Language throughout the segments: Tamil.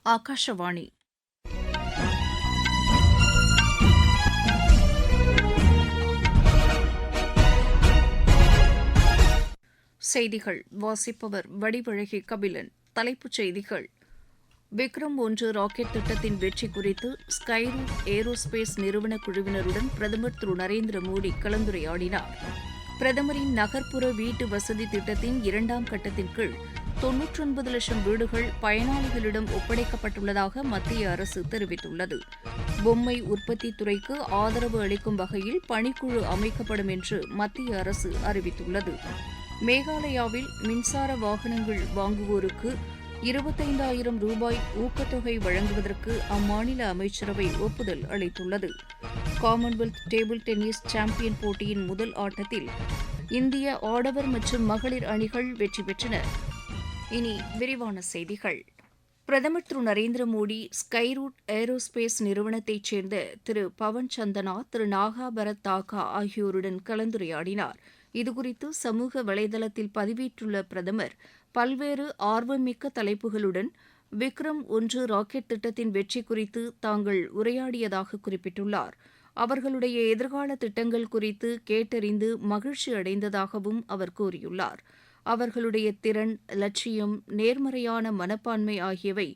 ஆகாஷவாணி. செய்திகள் வாசிப்பவர் வடிவழகி கபிலன். தலைப்புச் செய்திகள்: விக்ரம்-1 ராக்கெட் திட்டத்தின் வெற்றி குறித்து ஸ்கைரூட் ஏரோஸ்பேஸ் நிறுவன குழுவினருடன் பிரதமர் திரு நரேந்திர மோடி கலந்துரையாடினார். பிரதமரின் நகர்ப்புற வீட்டு வசதி திட்டத்தின் 2ஆம் கட்டத்தின் கீழ் 99 லட்சம் வீடுகள் பயனாளிகளிடம் ஒப்படைக்கப்பட்டுள்ளதாக மத்திய அரசு தெரிவித்துள்ளது. பொம்மை உற்பத்தி துறைக்கு ஆதரவு அளிக்கும் வகையில் பணிக்குழு அமைக்கப்படும் என்று மத்திய அரசு அறிவித்துள்ளது. மேகாலயாவில் மின்சார வாகனங்கள் வாங்குவோருக்கு 25,000 ரூபாய் ஊக்கத்தொகை வழங்குவதற்கு அம்மாநில அமைச்சரவை ஒப்புதல் அளித்துள்ளது. காமன்வெல்த் டேபிள் டென்னிஸ் சாம்பியன் போட்டியின் முதல் ஆட்டத்தில் இந்திய ஆடவர் மற்றும் மகளிர் அணிகள் வெற்றி பெற்றன. இனி விரிவான செய்திகள். பிரதமர் திரு நரேந்திர மோடி ஸ்கைரூட் ஏரோஸ்பேஸ் நிறுவனத்தைச் சேர்ந்த திரு பவன் சந்தனா, திரு நாகா பரத் தாக்கா ஆகியோருடன் கலந்துரையாடினார். இதுகுறித்து சமூக வலைதளத்தில் பதிவிட்டுள்ள பிரதமர், பல்வேறு ஆர்வமிக்க தலைப்புகளுடன் விக்ரம்-1 ராக்கெட் திட்டத்தின் வெற்றி குறித்து தாங்கள் உரையாடியதாக குறிப்பிட்டுள்ளார். அவர்களுடைய எதிர்கால திட்டங்கள் குறித்து கேட்டறிந்து மகிழ்ச்சி அடைந்ததாகவும் அவர் கூறியுள்ளார். அவர்களுடைய திறன், லட்சியம், நேர்மறையான மனப்பான்மை ஆகியவை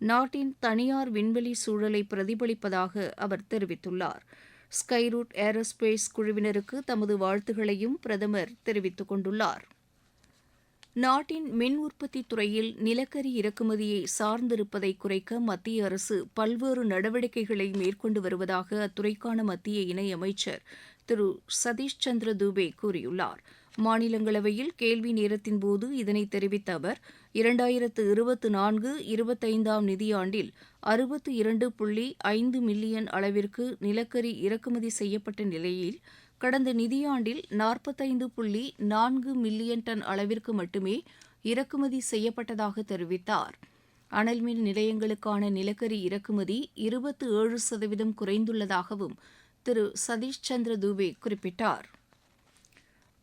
நாட்டின் தனியார் விண்வெளி சூழலை பிரதிபலிப்பதாக அவர் தெரிவித்துள்ளார். ஸ்கைரூட் ஏரோஸ்பேஸ் குழுவினருக்கு தமது வாழ்த்துகளையும் பிரதமர் தெரிவித்துக் கொண்டுள்ளார். நாட்டின் மின் உற்பத்தி துறையில் நிலக்கரி இறக்குமதியை சார்ந்திருப்பதை குறைக்க மத்திய அரசு பல்வேறு நடவடிக்கைகளை மேற்கொண்டு வருவதாக அத்துறைக்கான மத்திய இணையமைச்சர் திரு சதீஷ் சந்திர தூபே கூறியுள்ளார். மாநிலங்களவையில் கேள்வி நேரத்தின்போது இதனை தெரிவித்த அவர், 2024-25 நிதியாண்டில் 62.5 மில்லியன் அளவிற்கு நிலக்கரி இறக்குமதி செய்யப்பட்ட நிலையில் கடந்த நிதியாண்டில் 45.4 மில்லியன் டன் அளவிற்கு மட்டுமே இறக்குமதி செய்யப்பட்டதாக தெரிவித்தார். அனல்மின் நிலையங்களுக்கான நிலக்கரி இறக்குமதி 27% குறைந்துள்ளதாகவும் திரு சதீஷ் சந்திர தூபே குறிப்பிட்டார்.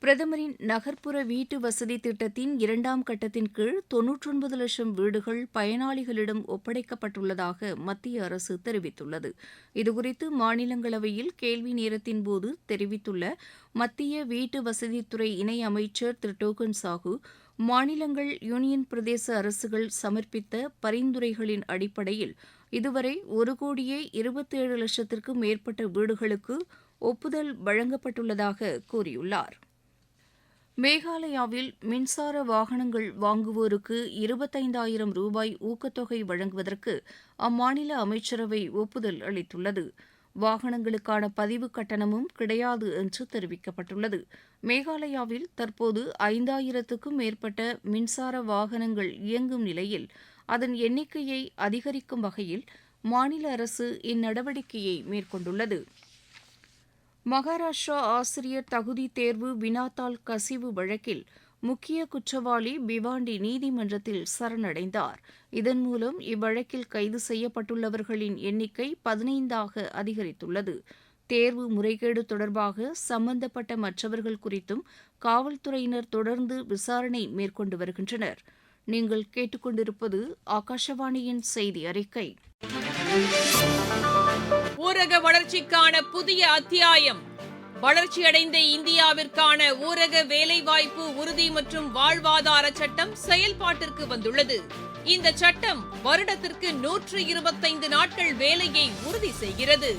பிரதமரின் நகர்ப்புற வீட்டு வசதி திட்டத்தின் 2ஆம் கட்டத்தின் கீழ் 99 லட்சம் வீடுகள் பயனாளிகளிடம் ஒப்படைக்கப்பட்டுள்ளதாக மத்திய அரசு தெரிவித்துள்ளது. இதுகுறித்து மாநிலங்களவையில் கேள்வி நேரத்தின்போது தெரிவித்துள்ள மத்திய வீட்டு வசதித்துறை இணை அமைச்சர் திரு டோக்கன் சாஹூ, மாநிலங்கள், யூனியன் பிரதேச அரசுகள் சமர்ப்பித்த பரிந்துரைகளின் அடிப்படையில் இதுவரை 1,27,00,000த்திற்கும் மேற்பட்ட வீடுகளுக்கு ஒப்புதல் வழங்கப்பட்டுள்ளதாக கூறியுள்ளார். மேகாலயாவில் மின்சார வாகனங்கள் வாங்குவோருக்கு 25,000 ரூபாய் ஊக்கத்தொகை வழங்குவதற்கு அம்மாநில அமைச்சரவை ஒப்புதல் அளித்துள்ளது. வாகனங்களுக்கான பதிவு கட்டணமும் கிடையாது என்று தெரிவிக்கப்பட்டுள்ளது. மேகாலயாவில் தற்போது 5,000க்கும் மேற்பட்ட மின்சார வாகனங்கள் இயங்கும் நிலையில் அதன் எண்ணிக்கையை அதிகரிக்கும் வகையில் மாநில அரசு இந்நடவடிக்கையை மேற்கொண்டுள்ளது. மகாராஷ்டிரா ஆசிரியர் தகுதி தேர்வு வினாத்தாள் கசிவு வழக்கில் முக்கிய குற்றவாளி பிவாண்டி நீதிமன்றத்தில் சரணடைந்தார். இதன் மூலம் இவ்வழக்கில் கைது செய்யப்பட்டுள்ளவர்களின் எண்ணிக்கை 15ஆக அதிகரித்துள்ளது. தேர்வு முறைகேடு தொடர்பாக சம்பந்தப்பட்ட மற்றவர்கள் குறித்தும் காவல்துறையினர் தொடர்ந்து விசாரணை மேற்கொண்டு வருகின்றனர். நீங்கள் கேட்டுக்கொண்டிருப்பது ஆகாஷவாணியின் செய்தி அறிக்கை. ஊரக வளர்ச்சிக்கான புதிய அத்தியாயம். வளர்ச்சியடைந்த இந்தியாவிற்கான ஊரக வேலைவாய்ப்பு உறுதி மற்றும் வாழ்வாதார சட்டம் செயல்பாட்டிற்கு வந்துள்ளது. இந்த சட்டம் வருடத்திற்கு 125 நாட்கள் வேலையை உறுதி செய்கிறது.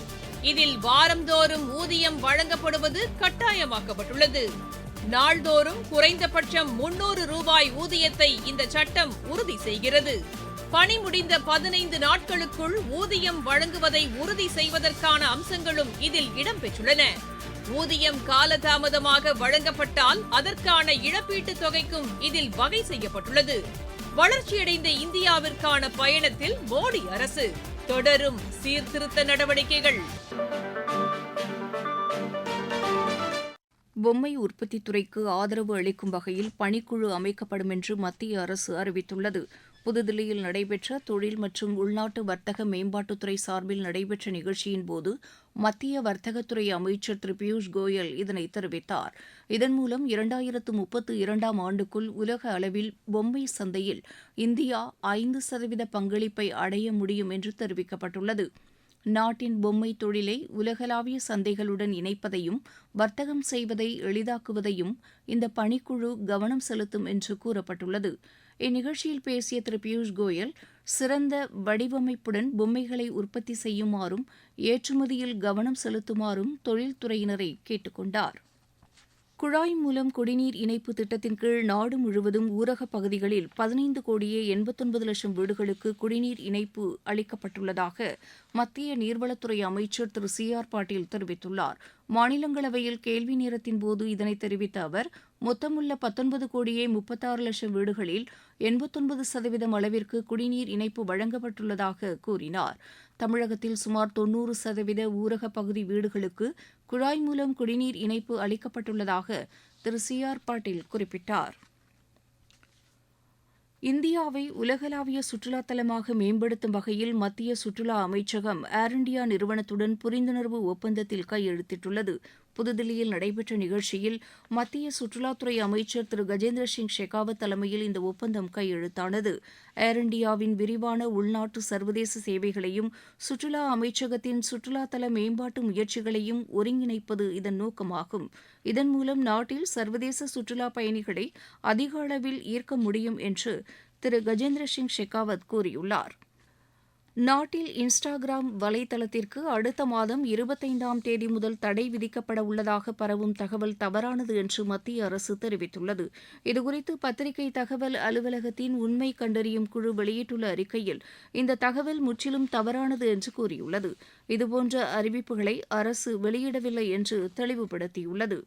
இதில் வாரந்தோறும் ஊதியம் வழங்கப்படுவது கட்டாயமாக்கப்பட்டுள்ளது. நாள்தோறும் குறைந்தபட்சம் 300 ரூபாய் ஊதியத்தை இந்த சட்டம் உறுதி செய்கிறது. பணி முடிந்த 15 நாட்களுக்குள் ஊதியம் வழங்குவதை உறுதி செய்வதற்கான அம்சங்களும் இதில் இடம்பெற்றுள்ளன. ஊதியம் காலதாமதமாக வழங்கப்பட்டால் அதற்கான இழப்பீட்டுத் தொகைக்கும் இதில் வகை செய்யப்பட்டுள்ளது. வளர்ச்சியடைந்த இந்தியாவிற்கான பயணத்தில் மோடி அரசு தொடரும் சீர்திருத்த நடவடிக்கைகள். பொம்மை உற்பத்தி துறைக்கு ஆதரவு அளிக்கும் வகையில் பணிக்குழு அமைக்கப்படும் என்று மத்திய அரசு அறிவித்துள்ளது. புதுதில்லியில் நடைபெற்ற தொழில் மற்றும் உள்நாட்டு வர்த்தக மேம்பாட்டுத்துறை சார்பில் நடைபெற்ற நிகழ்ச்சியின்போது மத்திய வர்த்தகத்துறை அமைச்சர் திரு பியூஷ் கோயல் இதனை தெரிவித்தார். இதன் மூலம் 2032ஆம் ஆண்டுக்குள் உலக அளவில் பொம்மை சந்தையில் இந்தியா 5% பங்களிப்பை அடைய முடியும் என்று தெரிவிக்கப்பட்டுள்ளது. நாட்டின் பொம்மை தொழிலை உலகளாவிய சந்தைகளுடன் இணைப்பதையும் வர்த்தகம் செய்வதை எளிதாக்குவதையும் இந்த பணிக்குழு கவனம் செலுத்தும் என்று கூறப்பட்டுள்ளது. இந்நிகழ்ச்சியில் பேசிய திரு பியூஷ் கோயல், சிறந்த வடிவமைப்புடன் பொம்மைகளை உற்பத்தி செய்யுமாறும் ஏற்றுமதியில் கவனம் செலுத்துமாறும் தொழில்துறையினரை கேட்டுக் கொண்டார். குழாய் மூலம் குடிநீர் இணைப்பு திட்டத்தின் கீழ் நாடு முழுவதும் ஊரகப் பகுதிகளில் 15,89,00,000 வீடுகளுக்கு குடிநீர் இணைப்பு அளிக்கப்பட்டுள்ளதாக மத்திய நீர்வளத்துறை அமைச்சர் திரு சி.ஆர். பாட்டீல் தெரிவித்துள்ளார். மாநிலங்களவையில் கேள்வி நேரத்தின்போது இதனை தெரிவித்த அவர், மொத்தமுள்ள 19,36,00,000 வீடுகளில் 89% அளவிற்கு குடிநீர் இணைப்பு வழங்கப்பட்டுள்ளதாக கூறினார். தமிழகத்தில் சுமார் 90% ஊரகப் பகுதி வீடுகளுக்கு குழாய் மூலம் குடிநீர் இணைப்பு அளிக்கப்பட்டுள்ளதாக திரு சி.ஆர். பாட்டீல் குறிப்பிட்டார். இந்தியாவை உலகளாவிய சுற்றுலாத் தலமாக மேம்படுத்தும் வகையில் மத்திய சுற்றுலா அமைச்சகம் ஏர் இண்டியா நிறுவனத்துடன் புரிந்துணர்வு ஒப்பந்தத்தில் கையெழுத்திட்டுள்ளது. புதுதில்லியில் நடைபெற்ற நிகழ்ச்சியில் மத்திய சுற்றுலாத்துறை அமைச்சர் திரு கஜேந்திர சிங் ஷெகாவத் தலைமையில் இந்த ஒப்பந்தம் கையெழுத்தானது. ஏர் இண்டியாவின் விரிவான உள்நாட்டு சர்வதேச சேவைகளையும் சுற்றுலா அமைச்சகத்தின் சுற்றுலாத்தல மேம்பாட்டு முயற்சிகளையும் ஒருங்கிணைப்பது இதன் நோக்கமாகும். இதன் மூலம் நாட்டில் சர்வதேச சுற்றுலா பயணிகளை அதிக அளவில் ஈர்க்க முடியும் என்று திரு கஜேந்திர சிங் ஷெகாவத் கூறியுள்ளார். நாட்டில் இன்ஸ்டாகிராம் வலைதளத்திற்கு அடுத்த மாதம் 25ஆம் தேதி முதல் தடை விதிக்கப்பட உள்ளதாக பரவும் தகவல் தவறானது என்று மத்திய அரசு தெரிவித்துள்ளது. இதுகுறித்து பத்திரிகை தகவல் அலுவலகத்தின் உண்மை கண்டறியும் குழு வெளியிட்டுள்ள அறிக்கையில் இந்த தகவல் முற்றிலும் தவறானது என்று கூறியுள்ளது. இதுபோன்ற அறிவிப்புகளை அரசு வெளியிடவில்லை என்று தெளிவுபடுத்தியுள்ளது.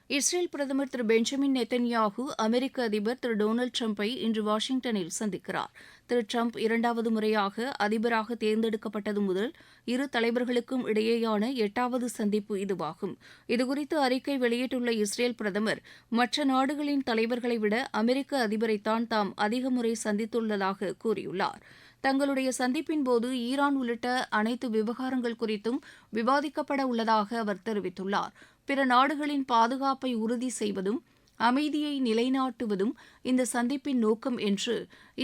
இஸ்ரேல் பிரதமர் திரு பெஞ்சமின் நெத்தன்யாகு அமெரிக்க அதிபர் திரு டொனால்டு டிரம்பை இன்று வாஷிங்டனில் சந்திக்கிறார். திரு டிரம்ப் 2வது முறையாக அதிபராக தேர்ந்தெடுக்கப்பட்டது முதல் இரு தலைவர்களுக்கும் இடையேயான 8வது சந்திப்பு இதுவாகும். இதுகுறித்து அறிக்கை வெளியிட்டுள்ள இஸ்ரேல் பிரதமர், மற்ற நாடுகளின் தலைவர்களை விட அமெரிக்க அதிபரைத்தான் தாம் அதிக முறை சந்தித்துள்ளதாக கூறியுள்ளார். தங்களுடைய சந்திப்பின்போது ஈரான் உள்ளிட்ட அனைத்து விவகாரங்கள் குறித்தும் விவாதிக்கப்பட உள்ளதாக அவர் தெரிவித்துள்ளார். பிற நாடுகளின் பாதுகாப்பை உறுதி செய்வதும் அமைதியை நிலைநாட்டுவதும் இந்த சந்திப்பின் நோக்கம் என்று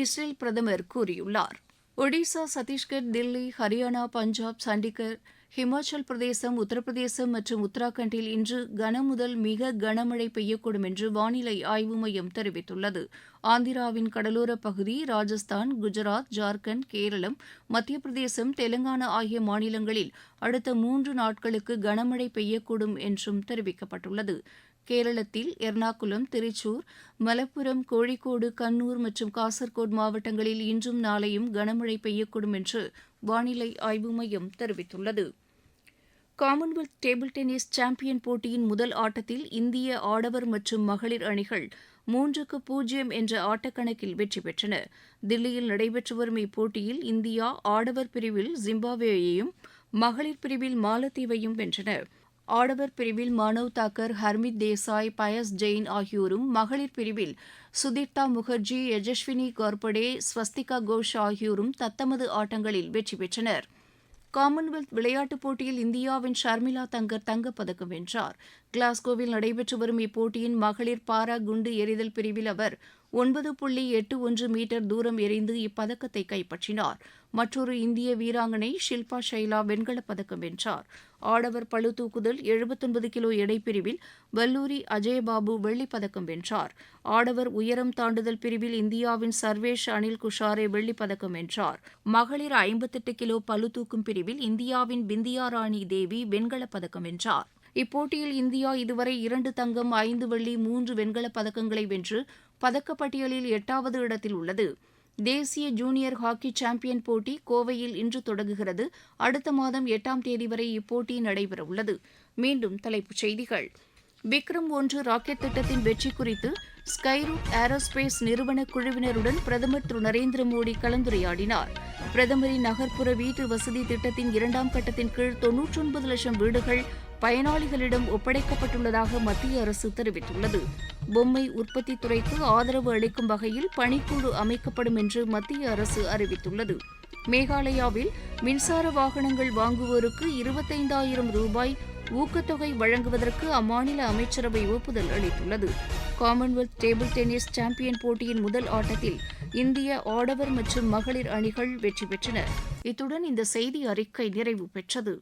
இஸ்ரேல் பிரதமர் கூறியுள்ளார். ஒடிசா, சத்தீஸ்கர், தில்லி, ஹரியானா, பஞ்சாப், சண்டிகர், ஹிமாச்சல் பிரதேசம், உத்தரப்பிரதேசம் மற்றும் உத்தராகண்டில் இன்று கனமுதல் மிக கனமழை பெய்யக்கூடும் என்று வானிலை ஆய்வு மையம் தெரிவித்துள்ளது. ஆந்திராவின் கடலோரப் பகுதி, ராஜஸ்தான், குஜராத், ஜார்க்கண்ட், கேரளம், மத்திய பிரதேசம், தெலங்கானா ஆகிய மாநிலங்களில் அடுத்த 3 நாட்களுக்கு கனமழை பெய்யக்கூடும் என்றும் தெரிவிக்கப்பட்டுள்ளது. கேரளத்தில் எர்ணாகுளம், திருச்சூர், மலப்புரம், கோழிக்கோடு, கண்ணூர் மற்றும் காசர்கோடு மாவட்டங்களில் இன்றும் நாளையும் கனமழை பெய்யக்கூடும் என்று வானிலை ஆய்வு மையம் தெரிவித்துள்ளது. காமன்வெல்த் டேபிள் டென்னிஸ் சாம்பியன் போட்டியின் முதல் ஆட்டத்தில் இந்திய ஆடவர் மற்றும் மகளிர் அணிகள் 3-0 என்ற ஆட்டக்கணக்கில் வெற்றி பெற்றன. தில்லியில் நடைபெற்று வரும் இப்போட்டியில் இந்தியா ஆடவர் பிரிவில் ஜிம்பாப்வேயையும் மகளிர் பிரிவில் மாலத்தீவையும் வென்றன. ஆடவர் பிரிவில் மானவ் தாக்கர், ஹர்மித் தேசாய், பயஸ் ஜெயின் ஆகியோரும், மகளிர் பிரிவில் சுதீர்த்தா முகர்ஜி, யஜஸ்வினி கார்படே, ஸ்வஸ்திகா கோஷ் ஆகியோரும் தத்தமது ஆட்டங்களில் வெற்றி பெற்றனர். காமன்வெல்த் விளையாட்டுப் போட்டியில் இந்தியாவின் ஷர்மிளா தங்கர் தங்கப்பதக்கம் வென்றார். கிளாஸ்கோவில் நடைபெற்று வரும் இப்போட்டியின் மகளிர் பாரா குண்டு எறிதல் பிரிவில் அவர் 9.81 மீட்டர் தூரம் எறிந்து இப்பதக்கத்தை கைப்பற்றினார். மற்றொரு இந்திய வீராங்கனை ஷில்பா ஷைலா வெண்கலப் பதக்கம் வென்றார். ஆடவர் பளு தூக்குதல் 79 கிலோ எடைப்பிரிவில் வல்லூரி அஜயபாபு வெள்ளிப் பதக்கம் வென்றார். ஆடவர் உயரம் தாண்டுதல் பிரிவில் இந்தியாவின் சர்வேஷ் அனில் குஷாரே வெள்ளிப் பதக்கம் வென்றார். மகளிர் 58 கிலோ பளு தூக்கும் பிரிவில் இந்தியாவின் பிந்தியா ராணி தேவி வெண்கலப் பதக்கம் வென்றார். இப்போட்டியில் இந்தியா இதுவரை 2 தங்கம், 5 வெள்ளி, 3 வெண்கலப் பதக்கங்களை வென்று பதக்கப்பட்டியலில் 8வது இடத்தில் உள்ளது. தேசிய ஜூனியர் ஹாக்கி சாம்பியன் போட்டி கோவையில் இன்று தொடங்குகிறது. அடுத்த மாதம் 8ஆம் தேதி வரை இப்போட்டி நடைபெறவுள்ளது. மீண்டும் தலைப்புச் செய்திகள். விக்ரம் 1 ராக்கெட் திட்டத்தின் வெற்றி குறித்து ஸ்கைரூட் ஏரோஸ்பேஸ் நிறுவன குழுவினருடன் பிரதமர் திரு நரேந்திர மோடி கலந்துரையாடினார். பிரதமரின் நகர்ப்புற வீட்டு வசதி திட்டத்தின் 2ஆம் கட்டத்தின் கீழ் 99 லட்சம் வீடுகள் பயனாளிகளிடம் ஒப்படைக்கப்பட்டுள்ளதாக மத்திய அரசு தெரிவித்துள்ளது. பொம்மை உற்பத்தி துறைக்கு ஆதரவு அளிக்கும் வகையில் பணிக்குழு அமைக்கப்படும் என்று மத்திய அரசு அறிவித்துள்ளது. மேகாலயாவில் மின்சார வாகனங்கள் வாங்குவோருக்கு 25,000 ரூபாய் ஊக்கத்தொகை வழங்குவதற்கு அம்மாநில அமைச்சரவை ஒப்புதல் அளித்துள்ளது. காமன்வெல்த் டேபிள் டென்னிஸ் சாம்பியன் போட்டியின் முதல் ஆட்டத்தில் இந்திய ஆடவர் மற்றும் மகளிர் அணிகள் வெற்றி பெற்றன. இத்துடன் இந்த செய்தி அறிக்கை நிறைவு பெற்றது.